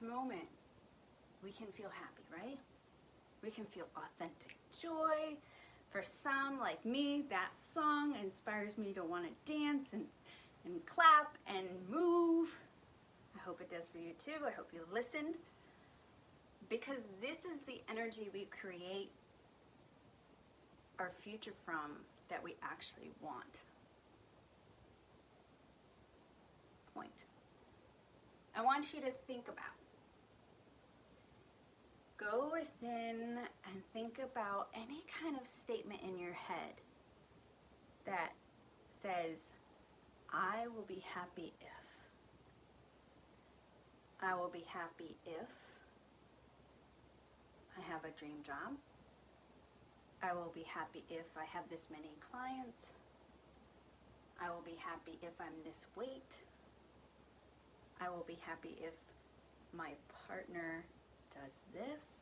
moment, we can feel happy, right? We can feel authentic joy. For some, like me, that song inspires me to want to dance and clap and move. I hope it does for you too. I hope you listened. Because this is the energy we create our future from, that we actually want. Point. I want you to think about. Go within and think about any kind of statement in your head that says, I will be happy if. I will be happy if I have a dream job. I will be happy if I have this many clients. I will be happy if I'm this weight. I will be happy if my partner does this.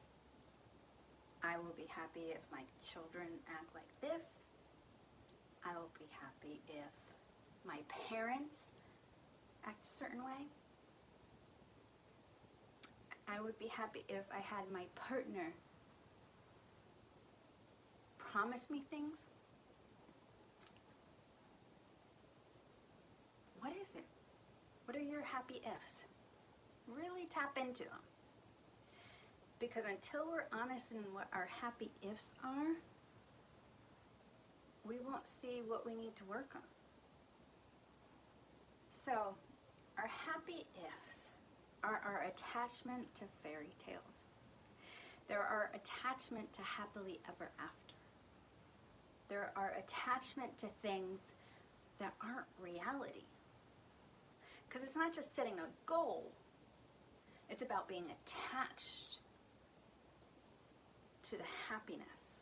I will be happy if my children act like this. I will be happy if my parents act a certain way. I would be happy if I had my partner promise me things. What is it? What are your happy ifs? Really tap into them. Because until we're honest in what our happy ifs are, we won't see what we need to work on. So, our happy ifs are our attachment to fairy tales. They're our attachment to happily ever after. They're our attachment to things that aren't reality. Because it's not just setting a goal, it's about being attached to the happiness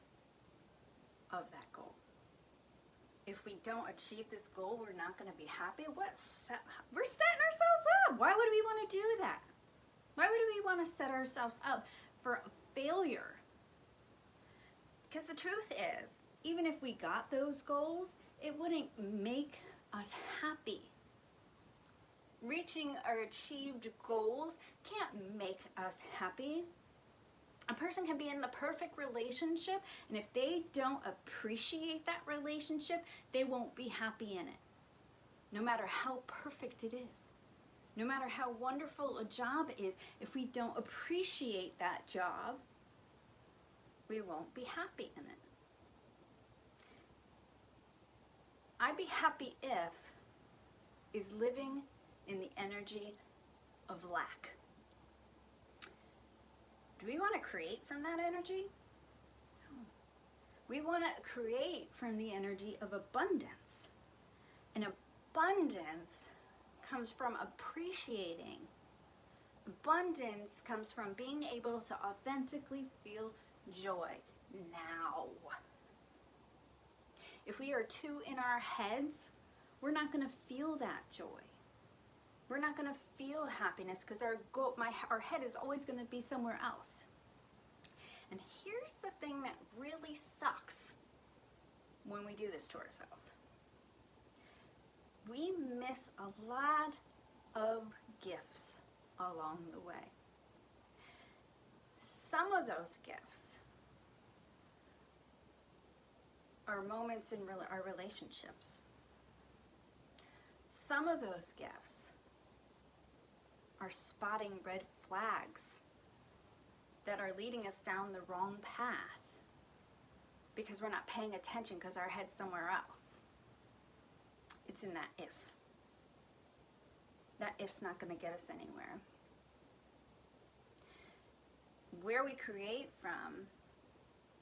of that goal. If we don't achieve this goal, we're not going to be happy. We're setting ourselves up. Why would we want to do that? Why would we want to set ourselves up for failure? Because the truth is, even if we got those goals, it wouldn't make us happy. Reaching our achieved goals can't make us happy. A person can be in the perfect relationship, and if they don't appreciate that relationship, they won't be happy in it. No matter how perfect it is, no matter how wonderful a job is, if we don't appreciate that job, we won't be happy in it. I'd be happy if is living in the energy of lack. Do we want to create from that energy? No. We want to create from the energy of abundance. And abundance comes from appreciating. Abundance comes from being able to authentically feel joy now. If we are too in our heads, we're not going to feel that joy. We're not going to feel happiness because our head is always going to be somewhere else. And here's the thing that really sucks when we do this to ourselves. We miss a lot of gifts along the way. Some of those gifts are moments in our relationships. Some of those gifts are spotting red flags that are leading us down the wrong path because we're not paying attention because our head's somewhere else. It's in that if. That if's not going to get us anywhere. Where we create from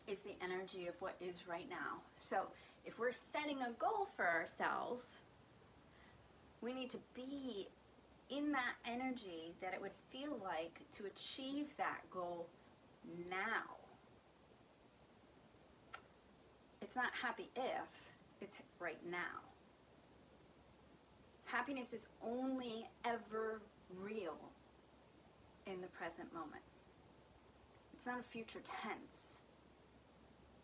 is the energy of what is right now. So if we're setting a goal for ourselves, we need to be in that energy that it would feel like to achieve that goal now. It's not happy if, it's right now. Happiness is only ever real in the present moment. It's not a future tense.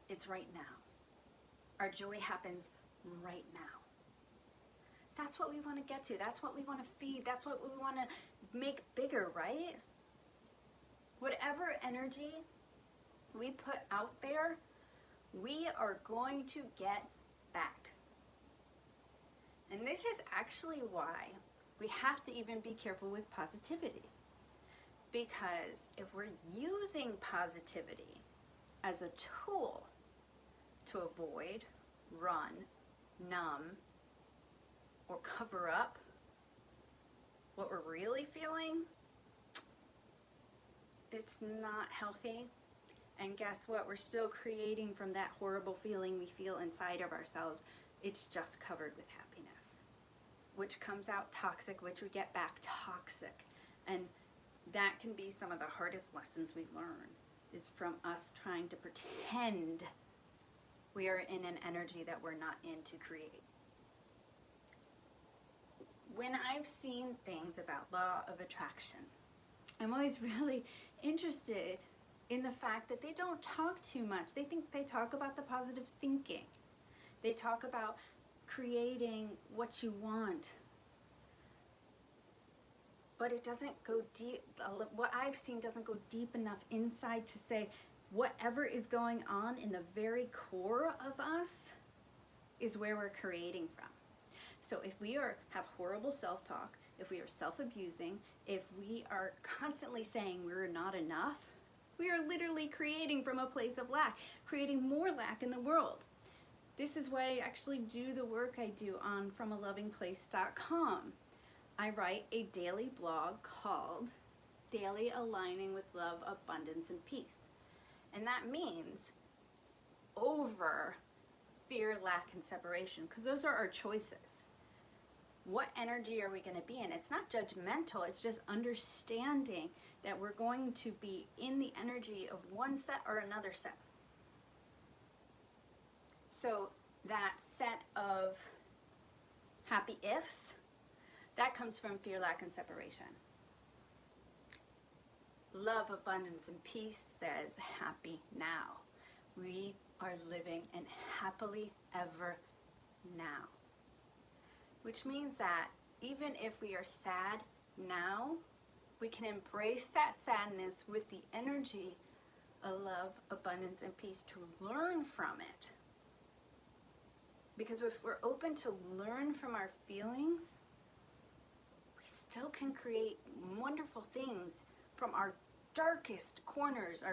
It's right now. Our joy happens right now. That's what we want to get to. That's what we want to feed. That's what we want to make bigger, right? Whatever energy we put out there, we are going to get back. And this is actually why we have to even be careful with positivity. Because if we're using positivity as a tool to avoid, run, numb, or cover up what we're really feeling, it's not healthy. And guess what? We're still creating from that horrible feeling we feel inside of ourselves. It's just covered with happiness, which comes out toxic, which we get back toxic. And that can be some of the hardest lessons we learn, is from us trying to pretend we are in an energy that we're not in to create. When I've seen things about law of attraction, I'm always really interested in the fact that they don't talk too much. They think they talk about the positive thinking. They talk about creating what you want. But it doesn't go deep. What I've seen doesn't go deep enough inside to say whatever is going on in the very core of us is where we're creating from. So if we have horrible self-talk, if we are self-abusing, if we are constantly saying we're not enough, we are literally creating from a place of lack, creating more lack in the world. This is why I actually do the work I do on FromALovingPlace.com. I write a daily blog called Daily Aligning with Love, Abundance, and Peace. And that means over fear, lack, and separation, because those are our choices. What energy are we going to be in? It's not judgmental, it's just understanding that we're going to be in the energy of one set or another set. So that set of happy ifs, that comes from fear, lack, and separation. Love, abundance, and peace says happy now. We are living in happily ever now. Which means that even if we are sad now, we can embrace that sadness with the energy of love, abundance, and peace to learn from it. Because if we're open to learn from our feelings, we still can create wonderful things from our darkest corners,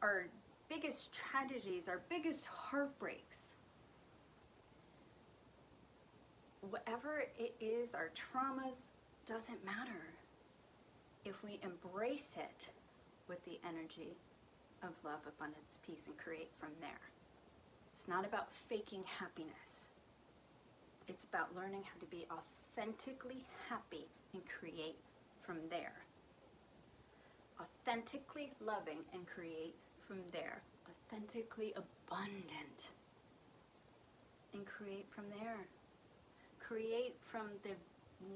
our biggest tragedies, our biggest heartbreaks. Whatever it is, our traumas, doesn't matter if we embrace it with the energy of love, abundance, peace, and create from there. It's not about faking happiness. It's about learning how to be authentically happy and create from there. Authentically loving and create from there. Authentically abundant and create from there. Create from the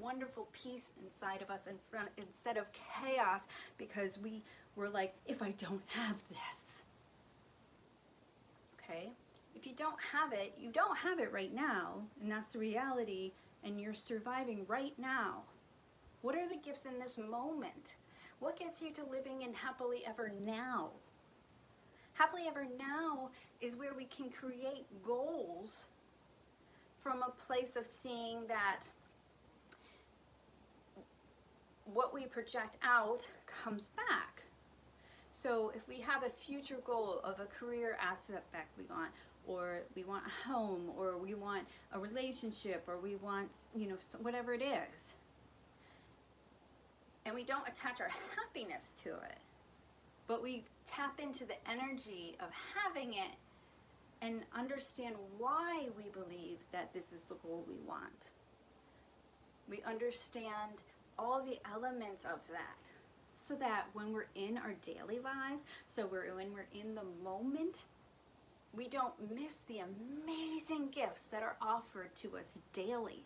wonderful peace inside of us instead of chaos, because we were like, if I don't have this. Okay? If you don't have it, you don't have it right now, and that's the reality, and you're surviving right now. What are the gifts in this moment? What gets you to living in happily ever now? Happily ever now is where we can create goals from a place of seeing that what we project out comes back. So if we have a future goal of a career aspect we want, or we want a home, or we want a relationship, or we want, whatever it is, and we don't attach our happiness to it, but we tap into the energy of having it and understand why we believe that this is the goal we want. We understand all the elements of that, so that when we're in our daily lives, when we're in the moment, we don't miss the amazing gifts that are offered to us daily.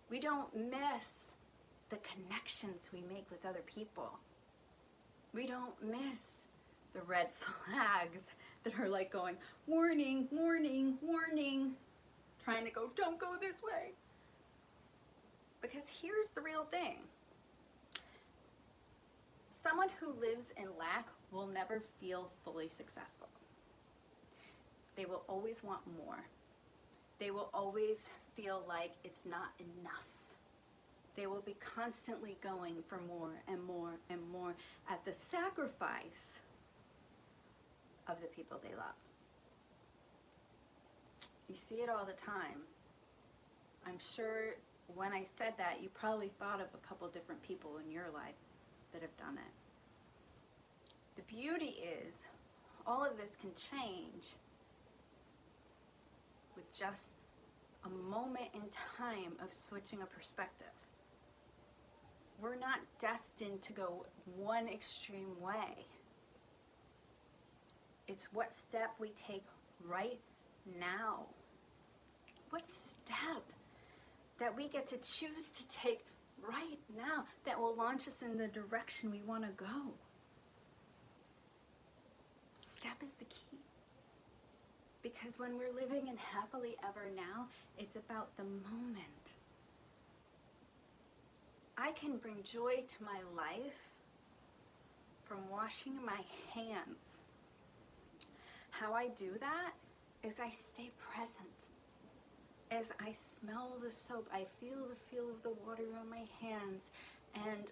We don't miss the connections we make with other people. We don't miss the red flags that are like going, warning, warning, warning, trying to go, don't go this way. Because here's the real thing. Someone who lives in lack will never feel fully successful. They will always want more. They will always feel like it's not enough. They will be constantly going for more and more and more at the sacrifice of the people they love. You see it all the time. I'm sure when I said that, you probably thought of a couple different people in your life that have done it. The beauty is, all of this can change with just a moment in time of switching a perspective. We're not destined to go one extreme way. It's what step we take right now. What step that we get to choose to take right now that will launch us in the direction we want to go. Step is the key. Because when we're living in happily ever now, it's about the moment. I can bring joy to my life from washing my hands. How I do that is I stay present. As I smell the soap, I feel the feel of the water on my hands, and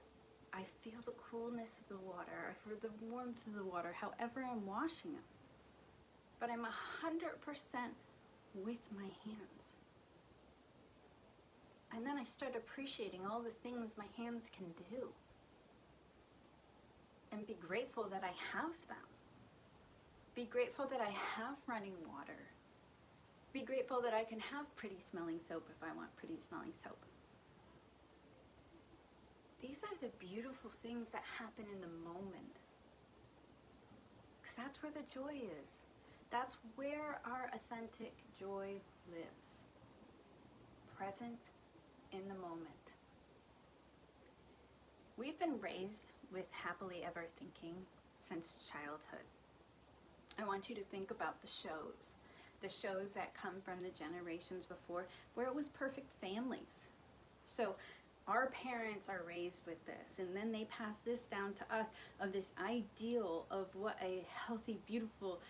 I feel the coolness of the water, I feel the warmth of the water, however I'm washing them. But I'm 100% with my hands. And then I start appreciating all the things my hands can do. And be grateful that I have them. Be grateful that I have running water. Be grateful that I can have pretty smelling soap if I want pretty smelling soap. These are the beautiful things that happen in the moment. Because that's where the joy is. That's where our authentic joy lives. Present in the moment. We've been raised with happily ever thinking since childhood. I want you to think about the shows that come from the generations before, where it was perfect families. So our parents are raised with this, and then they pass this down to us of this ideal of what a healthy, beautiful,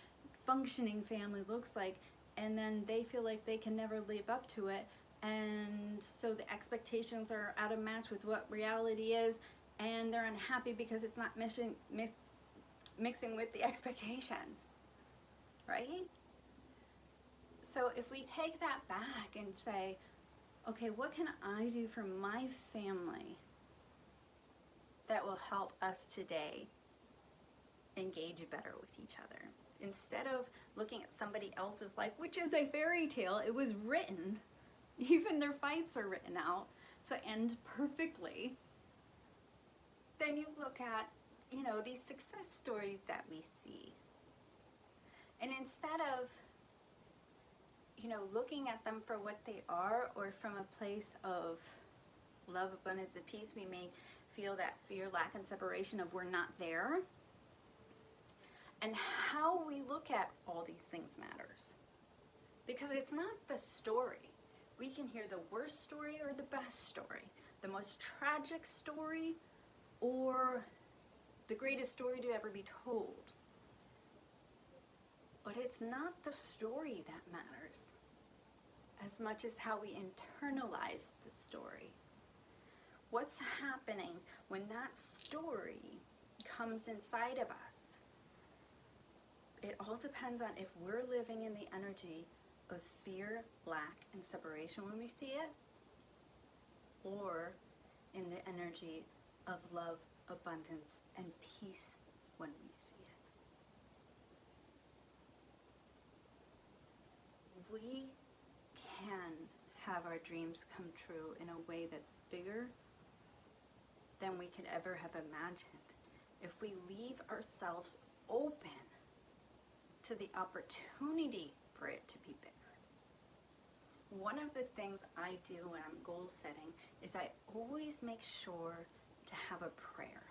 functioning family looks like, and then they feel like they can never live up to it, and so the expectations are out of match with what reality is, and they're unhappy because it's not mixing with the expectations, right? So if we take that back and say, okay, what can I do for my family that will help us today engage better with each other? Instead of looking at somebody else's life, which is a fairy tale, it was written, even their fights are written out to end perfectly. Then you look at, these success stories that we see. And instead of, looking at them for what they are, or from a place of love, abundance, and peace, we may feel that fear, lack, and separation of we're not there. And how we look at all these things matters. Because it's not the story. We can hear the worst story or the best story, the most tragic story or the greatest story to ever be told. But it's not the story that matters as much as how we internalize the story. What's happening when that story comes inside of us? It all depends on if we're living in the energy of fear, lack, and separation when we see it, or in the energy of love, abundance, and peace when we see it. We can have our dreams come true in a way that's bigger than we could ever have imagined if we leave ourselves open to the opportunity for it to be bigger. One of the things I do when I'm goal setting is I always make sure to have a prayer.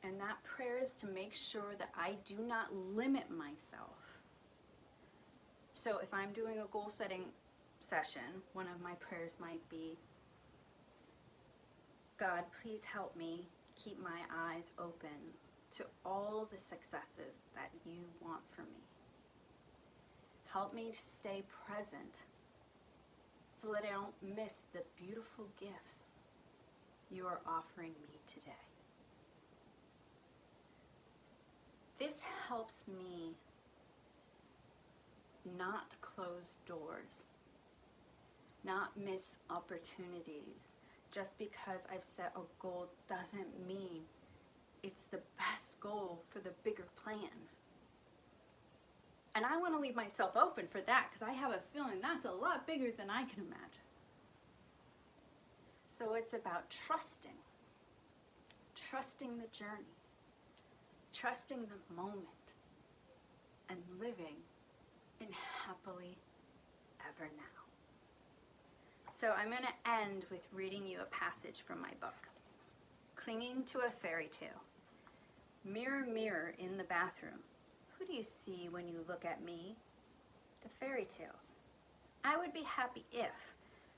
And that prayer is to make sure that I do not limit myself. So if I'm doing a goal setting session, one of my prayers might be, God, please help me keep my eyes open to all the successes that you want for me. Help me to stay present so that I don't miss the beautiful gifts you are offering me today. This helps me not close doors, not miss opportunities. Just because I've set a goal doesn't mean it's the best goal for the bigger plan. And I want to leave myself open for that because I have a feeling that's a lot bigger than I can imagine. So it's about trusting the journey, trusting the moment, and living in happily ever now. So I'm going to end with reading you a passage from my book. Clinging to a fairy tale. Mirror, mirror in the bathroom, who do you see when you look at me? The fairy tales. I would be happy if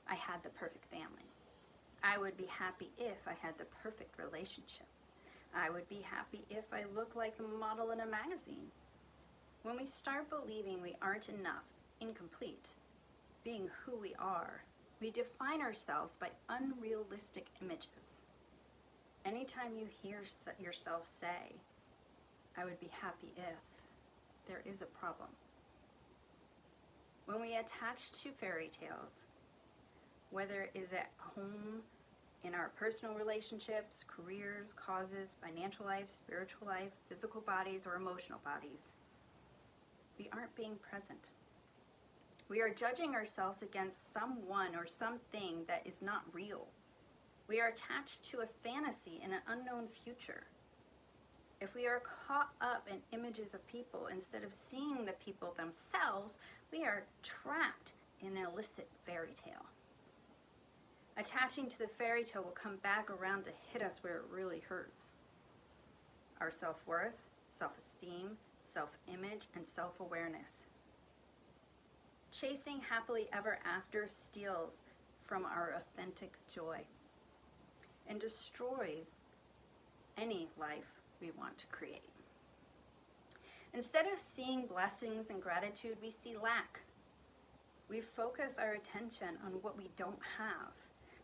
I had the perfect family. I would be happy if I had the perfect relationship. I would be happy if I looked like a model in a magazine. When we start believing we aren't enough, incomplete, being who we are, we define ourselves by unrealistic images. Anytime you hear yourself say, I would be happy if, there is a problem. When we attach to fairy tales, whether it is at home, in our personal relationships, careers, causes, financial life, spiritual life, physical bodies, or emotional bodies, we aren't being present. We are judging ourselves against someone or something that is not real. We are attached to a fantasy in an unknown future. If we are caught up in images of people instead of seeing the people themselves, we are trapped in an illicit fairy tale. Attaching to the fairy tale will come back around to hit us where it really hurts. Our self-worth, self-esteem, self-image, and self-awareness. Chasing happily ever after steals from our authentic joy and destroys any life we want to create. Instead of seeing blessings and gratitude, we see lack. We focus our attention on what we don't have.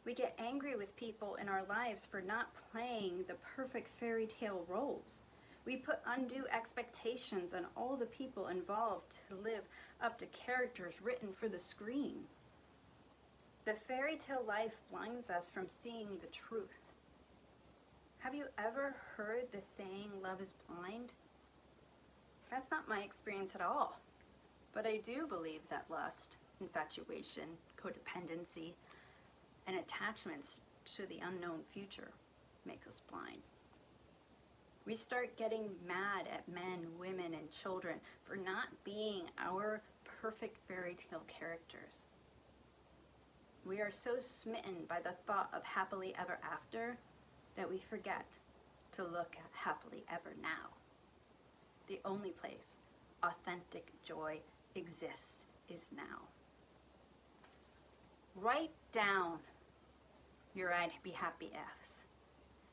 We get angry with people in our lives for not playing the perfect fairy tale roles. We put undue expectations on all the people involved to live up to characters written for the screen. The fairy tale life blinds us from seeing the truth. Have you ever heard the saying, love is blind? That's not my experience at all. But I do believe that lust, infatuation, codependency, and attachments to the unknown future make us blind. We start getting mad at men, women, and children for not being our perfect fairy tale characters. We are so smitten by the thought of happily ever after that we forget to look at happily ever now. The only place authentic joy exists is now. Write down your I'd be happy ifs,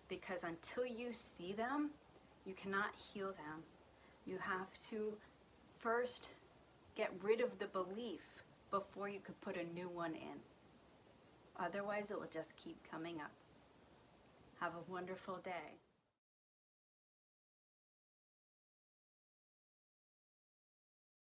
because until you see them, you cannot heal them. You have to first get rid of the belief before you could put a new one in. Otherwise, it will just keep coming up. Have a wonderful day.